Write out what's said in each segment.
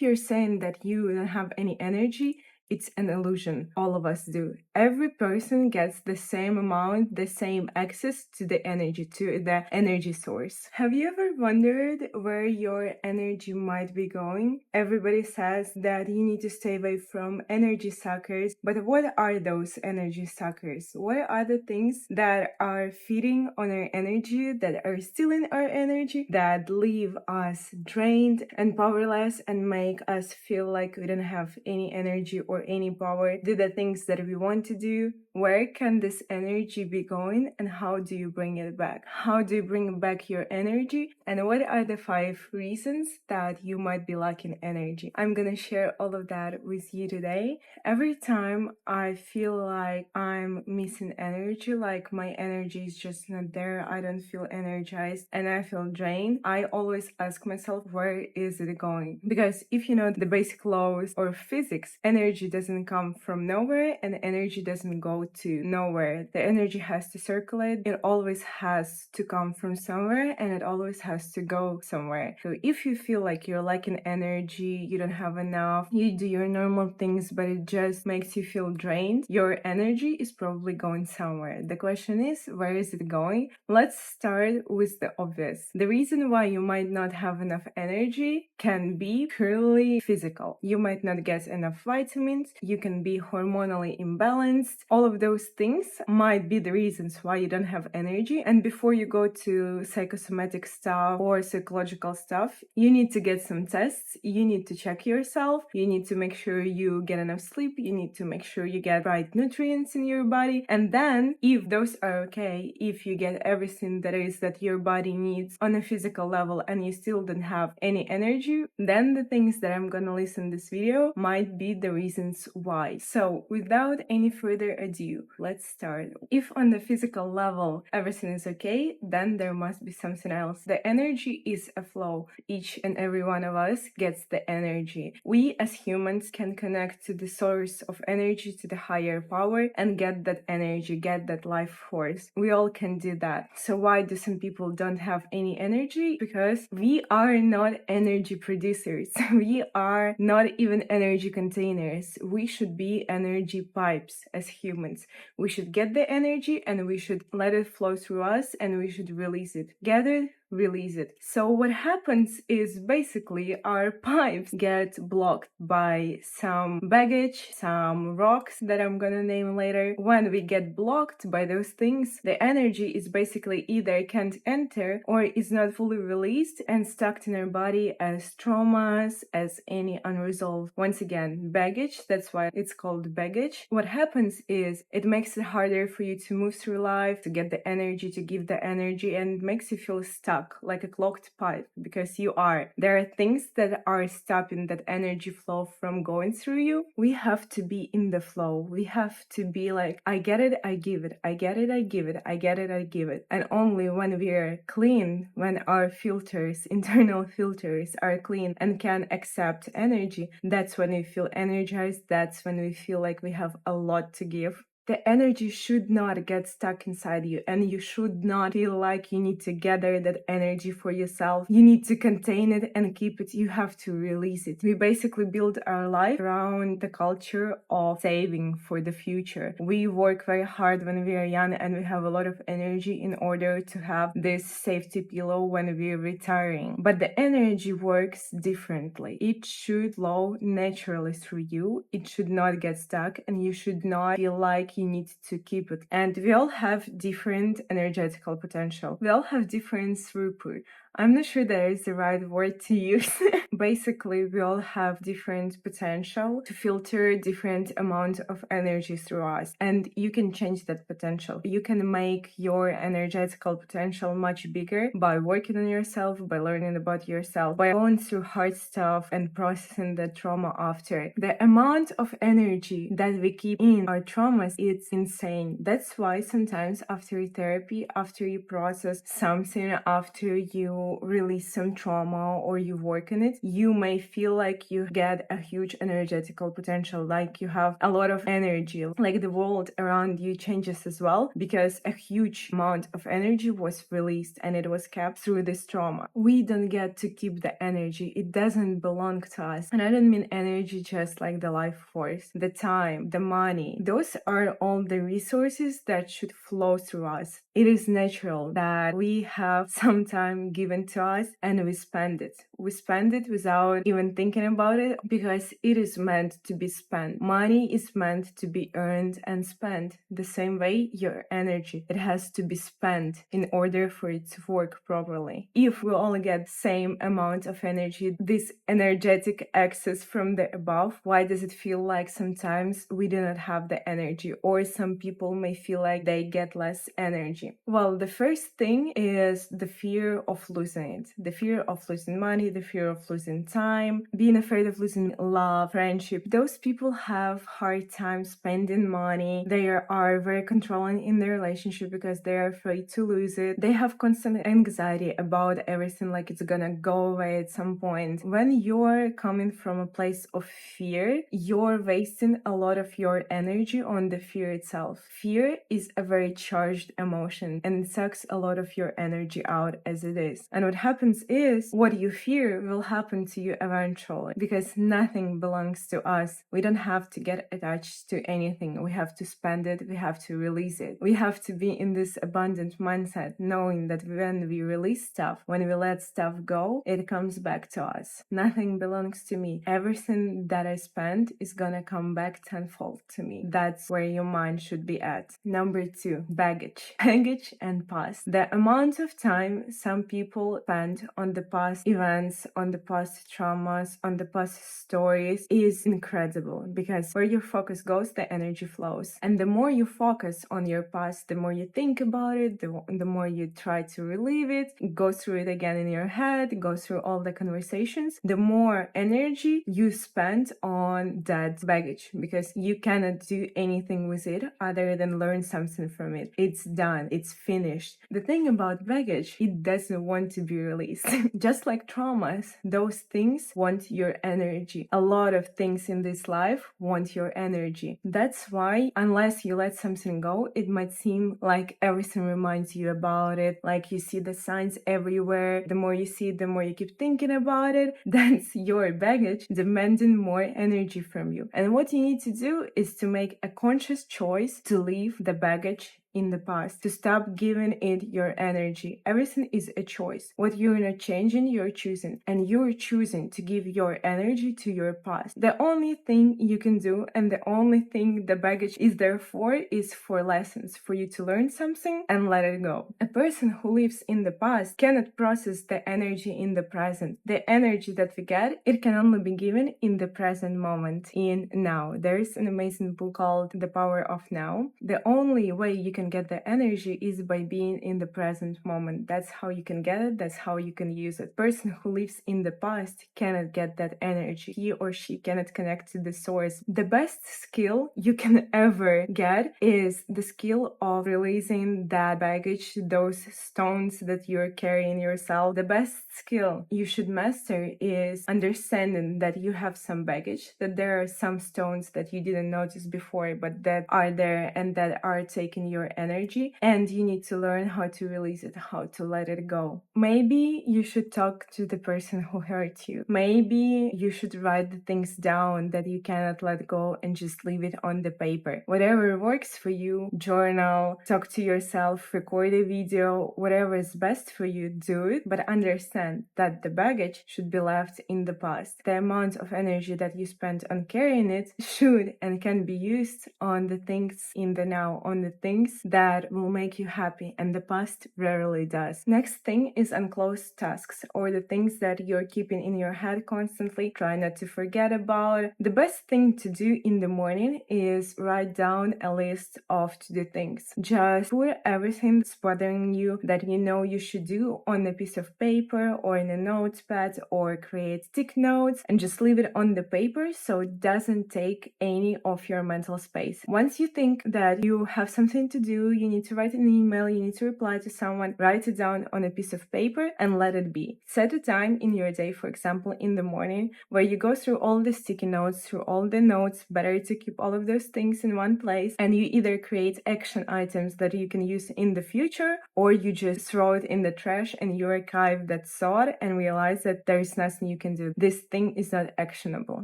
if you're saying that you don't have any energy, it's an illusion. All of us do. Every person gets the same amount, the same access to the energy source. Have you ever wondered where your energy might be going? Everybody says that you need to stay away from energy suckers, but what are those energy suckers? What are the things that are feeding on our energy, that are stealing our energy, that leave us drained and powerless and make us feel like we don't have any energy or any power to do the things that we want to do? Where can this energy be going, and how do you bring it back? How do you bring back your energy? And what are the 5 reasons that you might be lacking energy? I'm gonna share all of that with you today. Every time I feel like I'm missing energy, like my energy is just not there, I don't feel energized and I feel drained, I always ask myself, where is it going? Because if you know the basic laws of physics, energy doesn't come from nowhere and energy doesn't go to nowhere. The energy has to circulate. It always has to come from somewhere and it always has to go somewhere. So if you feel like you're lacking energy, you don't have enough, you do your normal things, but it just makes you feel drained, your energy is probably going somewhere. The question is, where is it going? Let's start with the obvious. The reason why you might not have enough energy can be purely physical. You might not get enough vitamins, you can be hormonally imbalanced. All of those things might be the reasons why you don't have energy. And before you go to psychosomatic stuff or psychological stuff, you need to get some tests, you need to check yourself, you need to make sure you get enough sleep, you need to make sure you get right nutrients in your body. And then if those are okay, if you get everything that your body needs on a physical level and you still don't have any energy, then the things that I'm gonna list in this video might be the reasons why. So without any further ado, let's start. If on the physical level everything is okay, then there must be something else. The energy is a flow. Each and every one of us gets the energy. We as humans can connect to the source of energy, to the higher power, and get that energy, get that life force. We all can do that. So why do some people don't have any energy? Because we are not energy producers. We are not even energy containers. We should be energy pipes as humans. We should get the energy and we should let it flow through us and we should release it. Get it? Release it. So what happens is basically our pipes get blocked by some baggage, some rocks that I'm gonna name later. When we get blocked by those things, the energy is basically either can't enter or is not fully released and stuck in our body as traumas, as any unresolved, once again, baggage. That's why it's called baggage. What happens is it makes it harder for you to move through life, to get the energy, to give the energy, and makes you feel stuck like a clogged pipe, because you are. There are things that are stopping that energy flow from going through you. We have to be in the flow. We have to be like, I get it, I give it. I get it, I give it. I get it, I give it. And only when we're clean, when our filters, internal filters are clean and can accept energy, that's when we feel energized. That's when we feel like we have a lot to give. The energy should not get stuck inside you, and you should not feel like you need to gather that energy for yourself. You need to contain it and keep it. You have to release it. We basically build our life around the culture of saving for the future. We work very hard when we are young and we have a lot of energy in order to have this safety pillow when we're retiring. But the energy works differently. It should flow naturally through you. It should not get stuck, and you should not feel like you need to keep it. And we all have different energetical potential. We all have different throughput. I'm not sure there is the right word to use. Basically, we all have different potential to filter different amount of energy through us. And you can change that potential. You can make your energetical potential much bigger by working on yourself, by learning about yourself, by going through hard stuff and processing the trauma after. The amount of energy that we keep in our traumas, it's insane. That's why sometimes after therapy, after you process something, after you you release some trauma or you work on it, you may feel like you get a huge energetical potential, like you have a lot of energy, like the world around you changes as well, because a huge amount of energy was released and it was kept through this trauma. We don't get to keep the energy. It doesn't belong to us. And I don't mean energy just like the life force, the time, the money. Those are all the resources that should flow through us. It is natural that we have some time given to us and we spend it. We spend it without even thinking about it because it is meant to be spent. Money is meant to be earned and spent the same way your energy. It has to be spent in order for it to work properly. If we all get the same amount of energy, this energetic access from the above, why does it feel like sometimes we do not have the energy, or some people may feel like they get less energy? Well, the first thing is the fear of losing it. The fear of losing money, the fear of losing time, being afraid of losing love, friendship. Those people have hard time spending money. They are very controlling in their relationship because they are afraid to lose it. They have constant anxiety about everything, like it's gonna go away at some point. When you're coming from a place of fear, you're wasting a lot of your energy on the fear itself. Fear is a very charged emotion and it sucks a lot of your energy out as it is. And what happens is, what you fear will happen to you eventually, because nothing belongs to us. We don't have to get attached to anything. We have to spend it. We have to release it. We have to be in this abundant mindset, knowing that when we release stuff, when we let stuff go, it comes back to us. Nothing belongs to me. Everything that I spend is gonna come back tenfold to me. That's where your mind should be at. Number 2, baggage. Baggage and past. The amount of time some people spend on the past events, on the past traumas, on the past stories is incredible, because where your focus goes, the energy flows. And the more you focus on your past, the more you think about it, the more you try to relieve it, go through it again in your head, go through all the conversations, the more energy you spend on that baggage, because you cannot do anything with it other than learn something from it. It's done. It's finished. The thing about baggage, it doesn't want to be released. Just like traumas, those things want your energy. A lot of things in this life want your energy. That's why, unless you let something go, it might seem like everything reminds you about it, like you see the signs everywhere. The more you see it, the more you keep thinking about it. That's your baggage demanding more energy from you. And what you need to do is to make a conscious choice to leave the baggage in the past, to stop giving it your energy. Everything is a choice. What you're not changing, you're choosing. And you're choosing to give your energy to your past. The only thing you can do, and the only thing the baggage is there for, is for lessons, for you to learn something and let it go. A person who lives in the past cannot process the energy in the present. The energy that we get, it can only be given in the present moment, in now. There is an amazing book called The Power of Now. The only way you can get the energy is by being in the present moment. That's how you can get it. That's how you can use it. Person who lives in the past cannot get that energy. He or she cannot connect to the source. The best skill you can ever get is the skill of releasing that baggage, those stones that you're carrying yourself. The best skill you should master is understanding that you have some baggage, that there are some stones that you didn't notice before, but that are there and that are taking your energy, and you need to learn how to release it, how to let it go. Maybe you should talk to the person who hurt you. Maybe you should write the things down that you cannot let go and just leave it on the paper. Whatever works for you, journal, talk to yourself, record a video, whatever is best for you, do it, but understand that the baggage should be left in the past. The amount of energy that you spend on carrying it should and can be used on the things in the now, on the things that will make you happy, and the past rarely does. Next thing is unclosed tasks, or the things that you're keeping in your head constantly. Try not to forget about. The best thing to do in the morning is write down a list of to-do things. Just put everything that's bothering you that you know you should do on a piece of paper or in a notepad, or create stick notes and just leave it on the paper so it doesn't take any of your mental space. Once you think that you have something to do, you need to write an email, you need to reply to someone, write it down on a piece of paper and let it be. Set a time in your day, for example, in the morning, where you go through all the sticky notes, through all the notes. Better to keep all of those things in one place, and you either create action items that you can use in the future, or you just throw it in the trash and you archive that thought and realize that there is nothing you can do. This thing is not actionable.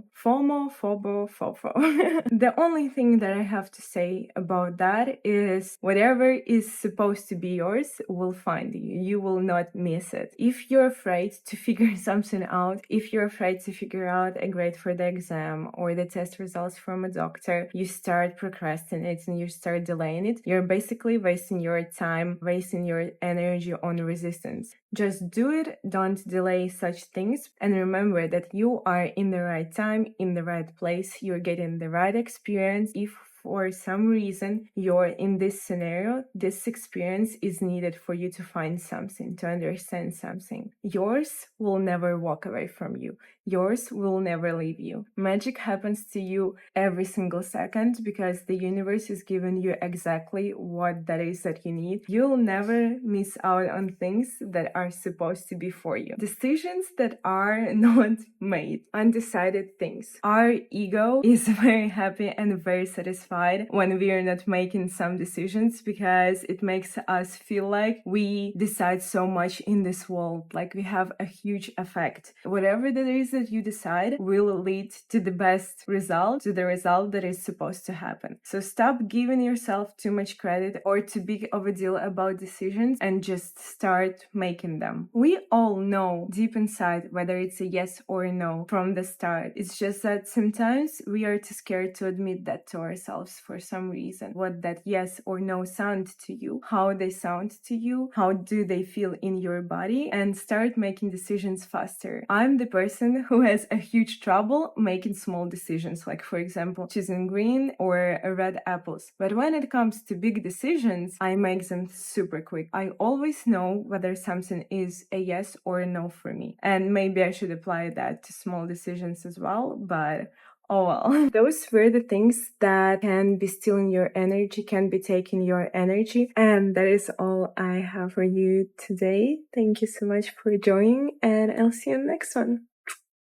FOMO, FOBO, FOFO. The only thing that I have to say about that is whatever is supposed to be yours will find you. You will not miss it. If you're afraid to figure something out, if you're afraid to figure out a grade for the exam or the test results from a doctor, you start procrastinating, you start delaying it. You're basically wasting your time, wasting your energy on resistance. Just do it, don't delay such things, and remember that you are in the right time, in the right place, you're getting the right experience. If for some reason you're in this scenario, this experience is needed for you to find something, to understand something. Yours will never walk away from you. Yours will never leave you. Magic happens to you every single second because the universe is giving you exactly what that is that you need. You'll never miss out on things that are supposed to be for you. Decisions that are not made, undecided things. Our ego is very happy and very satisfied when we are not making some decisions because it makes us feel like we decide so much in this world, like we have a huge effect. Whatever that is that you decide will lead to the best result, to the result that is supposed to happen. So stop giving yourself too much credit or too big of a deal about decisions and just start making them. We all know deep inside whether it's a yes or a no from the start. It's just that sometimes we are too scared to admit that to ourselves for some reason. What that yes or no sound to you, how they sound to you, how do they feel in your body, and start making decisions faster. I'm the person who has a huge trouble making small decisions, like for example, choosing green or red apples. But when it comes to big decisions, I make them super quick. I always know whether something is a yes or a no for me. And maybe I should apply that to small decisions as well, but oh well. Those were the things that can be stealing your energy, can be taking your energy. And that is all I have for you today. Thank you so much for joining, and I'll see you in the next one.